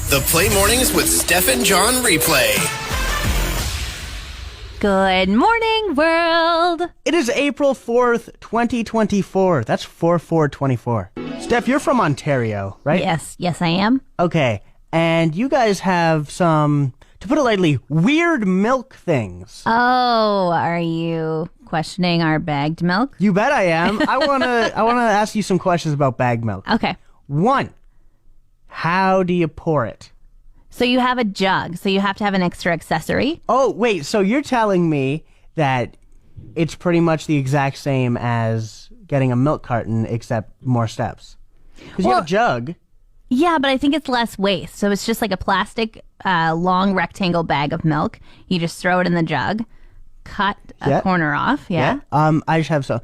The Play Mornings with Steph and John replay. Good morning, world. It is April 4th, 2024. That's 4/4/24. Steph, you're from Ontario, right? Yes, I am. Okay, and you guys have some, to put it lightly, weird milk things. Oh, are you questioning our bagged milk? You bet I am. I wanna ask you some questions about bagged milk. Okay. 1, how do you pour it? So you have a jug, so you have to have an extra accessory. Oh, wait, so you're telling me that it's pretty much the exact same as getting a milk carton, except more steps? Because you have a jug. Yeah, but I think it's less waste. So it's just like a plastic long rectangle bag of milk. You just throw it in the jug, cut a corner off. Yeah. I just have some.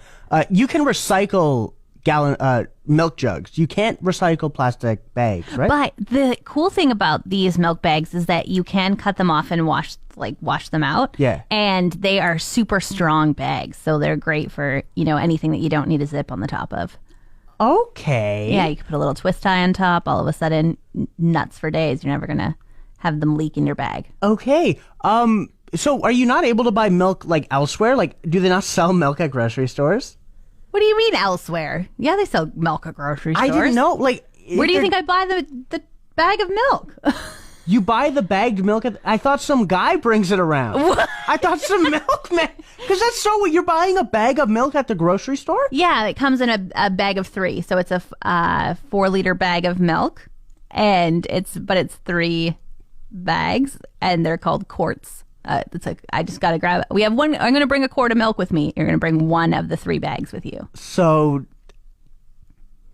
You can recycle milk jugs. You can't recycle plastic bags, right? But the cool thing about these milk bags is that you can cut them off and wash them out. Yeah. And they are super strong bags, so they're great for, anything that you don't need a zip on the top of. Okay. Yeah, you can put a little twist tie on top. All of a sudden, nuts for days. You're never gonna have them leak in your bag. Okay. So are you not able to buy milk elsewhere? Do they not sell milk at grocery stores? What do you mean elsewhere? Yeah, they sell milk at grocery stores. I didn't know. Where do you think I buy the bag of milk? You buy the bagged milk I thought some guy brings it around. What? I thought some milkman. Because that's so what you're buying a bag of milk at the grocery store? Yeah, it comes in a bag of 3. So it's a 4-liter bag of milk, and it's 3 bags, and they're called quarts. I just got to grab it. We have one. I'm going to bring a quart of milk with me. You're going to bring one of the 3 bags with you. So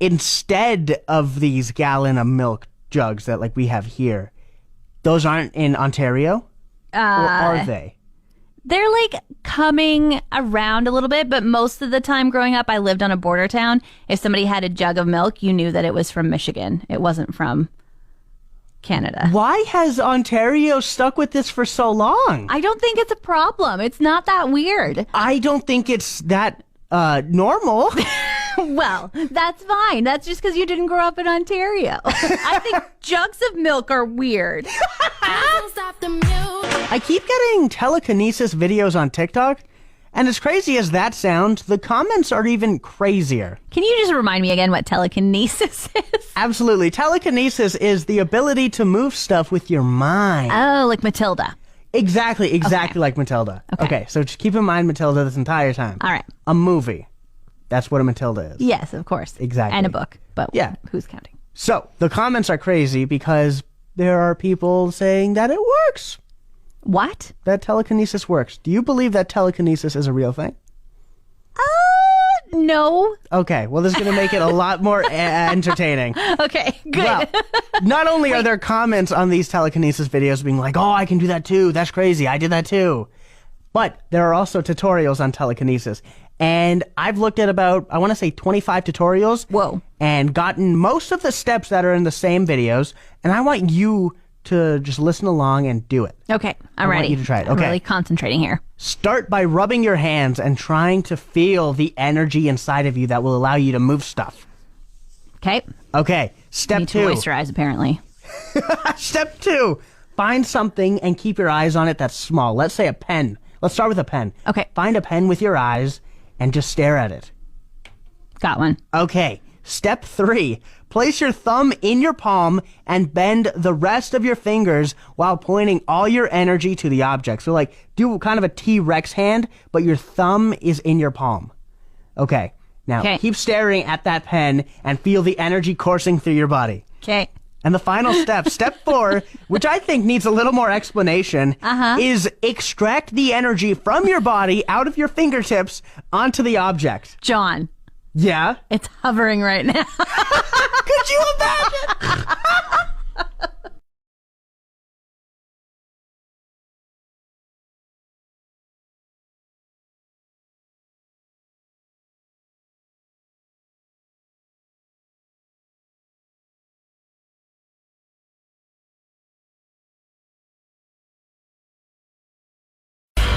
instead of these gallon of milk jugs that we have here, those aren't in Ontario? Or are they? They're coming around a little bit, but most of the time growing up, I lived on a border town. If somebody had a jug of milk, you knew that it was from Michigan. It wasn't from Canada. Why has Ontario stuck with this for so long? I don't think it's a problem. It's not that weird. I don't think it's that normal. Well, that's fine. That's just because you didn't grow up in Ontario. I think jugs of milk are weird. I keep getting telekinesis videos on TikTok, and as crazy as that sounds, the comments are even crazier. Can you just remind me again what telekinesis is? Absolutely. Telekinesis is the ability to move stuff with your mind. Oh, like Matilda. Exactly like Matilda. Okay, so just keep in mind Matilda this entire time. All right. A movie. That's what a Matilda is. Yes, of course. Exactly. And a book. But yeah, who's counting? So the comments are crazy because there are people saying that it works. What? That telekinesis works. Do you believe that telekinesis is a real thing? No. Okay, well, this is going to make it a lot more entertaining. Okay, good. Well, not only are there comments on these telekinesis videos being like, oh, I can do that too. That's crazy. I did that too. But there are also tutorials on telekinesis. And I've looked at about, I want to say 25 tutorials. Whoa. And gotten most of the steps that are in the same videos. And I want you to just listen along and do it. Okay, I'm ready. I want you to try it. I'm Okay. really concentrating here. Start by rubbing your hands and trying to feel the energy inside of you that will allow you to move stuff. Okay. Okay, step Need 2. to moisturize, apparently. Step 2. Find something and keep your eyes on it that's small. Let's say a pen. Let's start with a pen. Okay. Find a pen with your eyes and just stare at it. Got one. Okay. Step 3. Place your thumb in your palm and bend the rest of your fingers while pointing all your energy to the object. So do kind of a T-Rex hand, but your thumb is in your palm. Okay. Now, keep staring at that pen and feel the energy coursing through your body. Okay. And the final step, step 4, which I think needs a little more explanation, is extract the energy from your body out of your fingertips onto the object. John. Yeah? It's hovering right now. Could you imagine?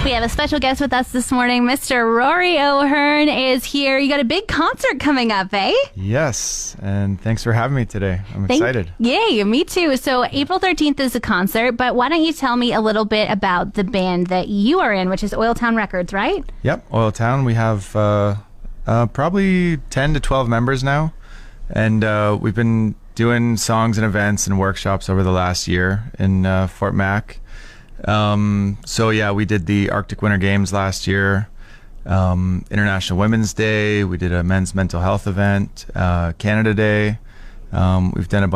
We have a special guest with us this morning. Mr. Rory O'Hearn is here. You got a big concert coming up, eh? Yes, and thanks for having me today. I'm excited. Yay, me too. So April 13th is the concert, but why don't you tell me a little bit about the band that you are in, which is Oil Town Records, right? Yep, Oil Town. We have probably 10 to 12 members now, and we've been doing songs and events and workshops over the last year in Fort Mac. So yeah, we did the Arctic Winter Games last year, International Women's Day. We did a men's mental health event, Canada Day. We've done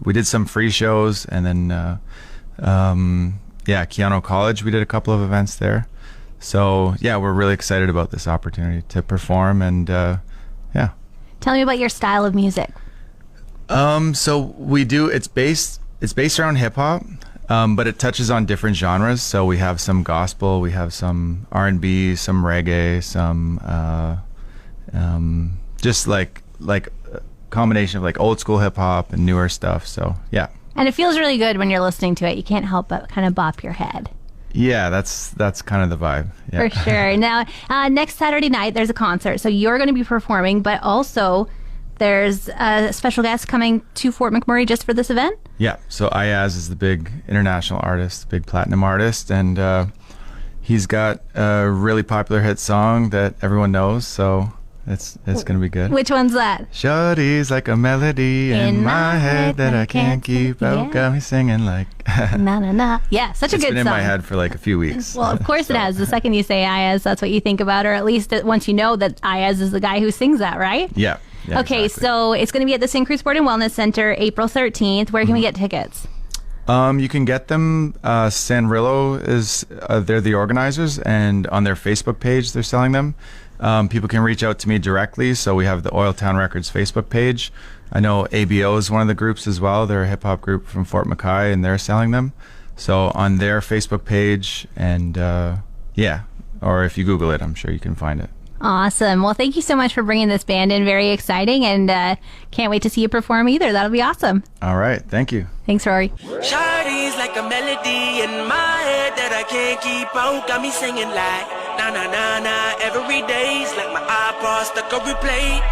we did some free shows, and then Keanu College, we did a couple of events there. So yeah, we're really excited about this opportunity to perform, and yeah. Tell me about your style of music. So it's based around hip hop. But it touches on different genres. So we have some gospel, we have some R&B, some reggae, some just like a combination of like old school hip hop and newer stuff. So yeah. And it feels really good when you're listening to it. You can't help but kind of bop your head. Yeah, that's kind of the vibe. Yeah. For sure. Now, next Saturday night there's a concert, so you're going to be performing, but also there's a special guest coming to Fort McMurray just for this event? Yeah, so Ayaz is the big international artist, big platinum artist, and he's got a really popular hit song that everyone knows, so it's going to be good. Which one's that? Shorty's like a melody in my head that I can't keep out. Yeah. Got me singing like... Na na na. Yeah, such a good song. It's been in my head for like a few weeks. Well, of course it has. The second you say Ayaz, that's what you think about, or at least once you know that Ayaz is the guy who sings that, right? Yeah. Yeah, okay, exactly. So it's going to be at the St. Cruz Sport and Wellness Center, April 13th. Where can we get tickets? You can get them. Sanrillo is they're the organizers, and on their Facebook page they're selling them. People can reach out to me directly. So we have the Oil Town Records Facebook page. I know ABO is one of the groups as well. They're a hip hop group from Fort McKay, and they're selling them. So on their Facebook page, and or if you Google it, I'm sure you can find it. Awesome. Well, thank you so much for bringing this band in. Very exciting, and can't wait to see you perform either. That'll be awesome. All right. Thank you. Thanks, Rory. Shawty's like a melody in my head that I can't keep out. Got me singing like na na na na every day's like my iPod stuck on replay.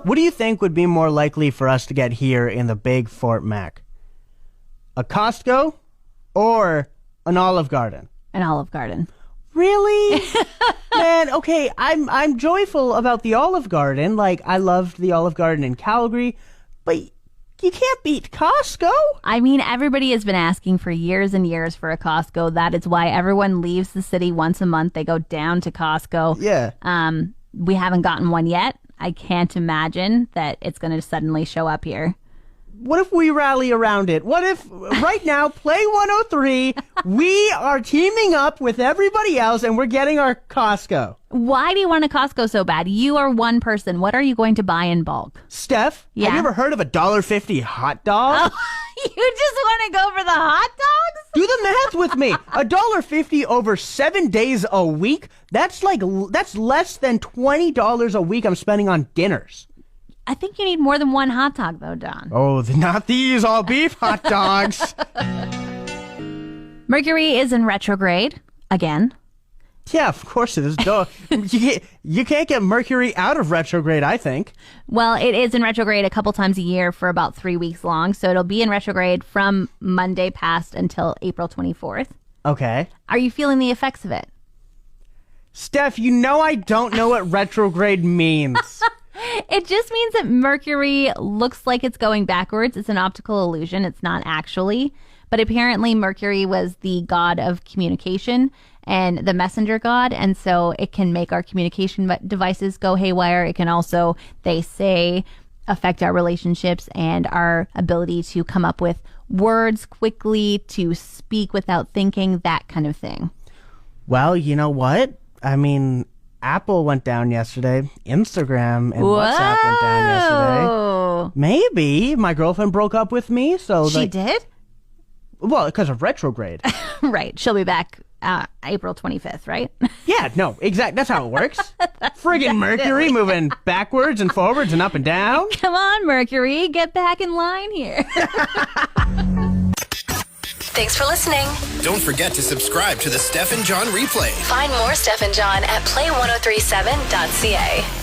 What do you think would be more likely for us to get here in the big Fort Mac? A Costco or an Olive Garden? An Olive Garden. Really? Man, okay, I'm joyful about the Olive Garden. Like, I loved the Olive Garden in Calgary, but you can't beat Costco. I mean, everybody has been asking for years and years for a Costco. That is why everyone leaves the city once a month. They go down to Costco. Yeah. We haven't gotten one yet. I can't imagine that it's going to suddenly show up here. What if we rally around it? What if right now, Play 103, we are teaming up with everybody else and we're getting our Costco? Why do you want a Costco so bad? You are one person. What are you going to buy in bulk? Steph, Yeah? have you ever heard of a $1.50 hot dog? You just want to go for the hot dogs? Do the math with me. $1.50 over 7 days a week? That's less than $20 a week I'm spending on dinners. I think you need more than one hot dog, though, Don. Oh, not these all beef hot dogs. Mercury is in retrograde again. Yeah, of course it is. Duh. You can't get Mercury out of retrograde, I think. Well, it is in retrograde a couple times a year for about 3 weeks long. So it'll be in retrograde from Monday past until April 24th. Okay. Are you feeling the effects of it? Steph, you know I don't know what retrograde means. It just means that Mercury looks like it's going backwards. It's an optical illusion. It's not actually. But apparently Mercury was the god of communication and the messenger god. And so it can make our communication devices go haywire. It can also, they say, affect our relationships and our ability to come up with words quickly, to speak without thinking, that kind of thing. Well, you know what? I mean, Apple went down yesterday. Instagram and WhatsApp went down yesterday. Maybe my girlfriend broke up with me, so she did? Well, because of retrograde. Right. She'll be back April 25th, right? Yeah, no, exactly. That's how it works. Friggin' Mercury moving backwards and forwards and up and down. Come on, Mercury, get back in line here. Thanks for listening. Don't forget to subscribe to the Steph and John replay. Find more Steph and John at play1037.ca.